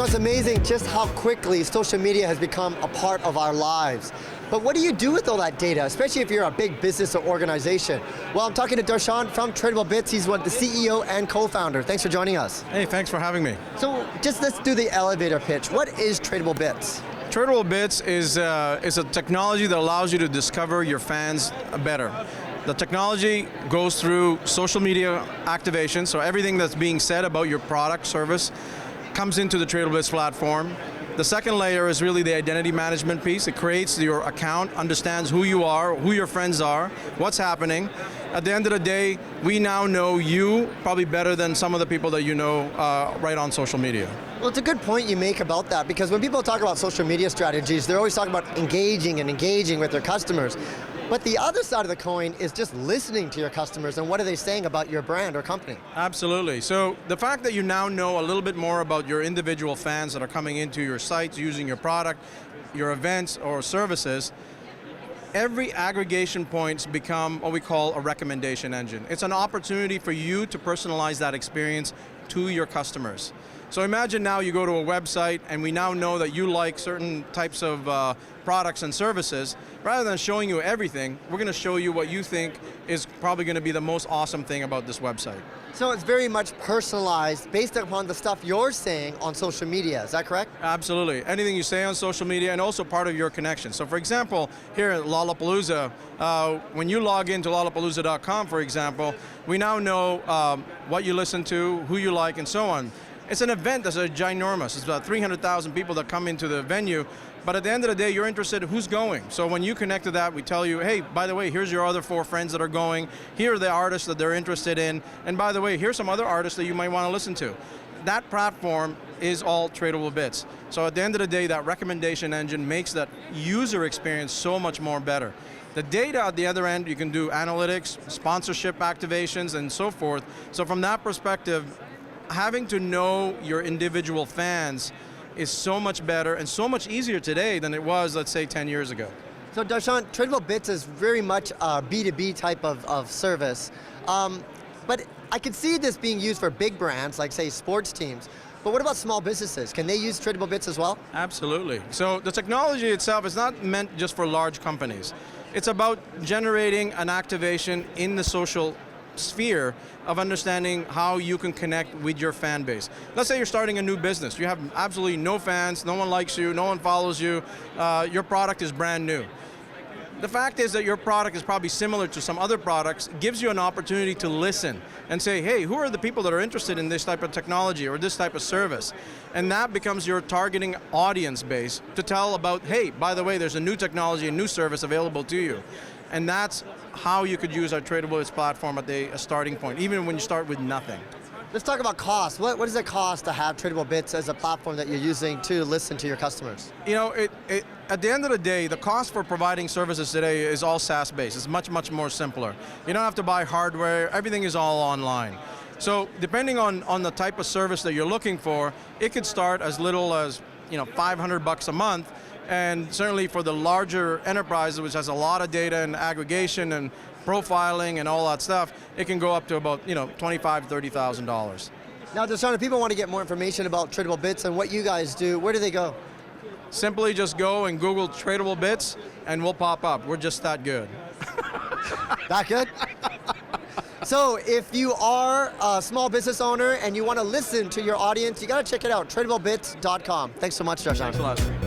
know, it's amazing just how quickly social media has become a part of our lives. But what do you do with all that data, especially if you're a big business or organization? Well, I'm talking to Darshan from Tradable Bits. He's the CEO and co-founder. Thanks for joining us. Hey, thanks for having me. So just let's do the elevator pitch. What is Tradable Bits? Tradable Bits is a technology that allows you to discover your fans better. The technology goes through social media activation, so everything that's being said about your product, service, comes into the Tradable Bits platform. The second layer is really the identity management piece. It creates your account, understands who you are, who your friends are, what's happening. At the end of the day, we now know you probably better than some of the people that you know right on social media. Well, it's a good point you make about that, because when people talk about social media strategies, they're always talking about engaging with their customers. But the other side of the coin is just listening to your customers and what are they saying about your brand or company. Absolutely. So the fact that you now know a little bit more about your individual fans that are coming into your sites, using your product, your events or services, every aggregation points become what we call a recommendation engine. It's an opportunity for you to personalize that experience to your customers. So imagine now you go to a website and we now know that you like certain types of products and services. Rather than showing you everything, we're going to show you what you think is probably going to be the most awesome thing about this website. So it's very much personalized based upon the stuff you're saying on social media, is that correct? Absolutely. Anything you say on social media and also part of your connection. So for example, here at Lollapalooza, when you log into lollapalooza.com, for example, we now know what you listen to, who you like, and so on. It's an event that's ginormous. It's about 300,000 people that come into the venue, but at the end of the day, you're interested in who's going. So when you connect to that, we tell you, hey, by the way, here's your other 4 friends that are going, here are the artists that they're interested in, and by the way, here's some other artists that you might want to listen to. That platform is all Tradable Bits. So at the end of the day, that recommendation engine makes that user experience so much more better. The data at the other end, you can do analytics, sponsorship activations, and so forth. So from that perspective, having to know your individual fans is so much better and so much easier today than it was, let's say, 10 years ago. So Darshan, Tradable Bits is very much a B2B type of service. But I can see this being used for big brands, like say sports teams. But what about small businesses? Can they use Tradable Bits as well? Absolutely. So the technology itself is not meant just for large companies. It's about generating an activation in the social sphere of understanding how you can connect with your fan base. Let's say you're starting a new business. You have absolutely no fans, no one likes you, no one follows you, your product is brand new. The fact is that your product is probably similar to some other products, gives you an opportunity to listen and say, hey, who are the people that are interested in this type of technology or this type of service? And that becomes your targeting audience base to tell about, hey, by the way, there's a new technology, a new service available to you. And that's how you could use our Tradable Bits platform at the starting point, even when you start with nothing. Let's talk about cost. What does it cost to have Tradable Bits as a platform that you're using to listen to your customers? You know, at the end of the day, the cost for providing services today is all SaaS-based. It's much, much more simpler. You don't have to buy hardware. Everything is all online. So depending on the type of service that you're looking for, it could start as little as $500 a month. And certainly for the larger enterprise, which has a lot of data and aggregation and profiling and all that stuff, it can go up to about $25,000, $30,000. Now, Darshan, if people want to get more information about Tradable Bits and what you guys do, where do they go? Simply just go and Google Tradable Bits and we'll pop up. We're just that good. That good? So if you are a small business owner and you want to listen to your audience, you got to check it out, TradableBits.com. Thanks so much, Darshan. Thanks a lot.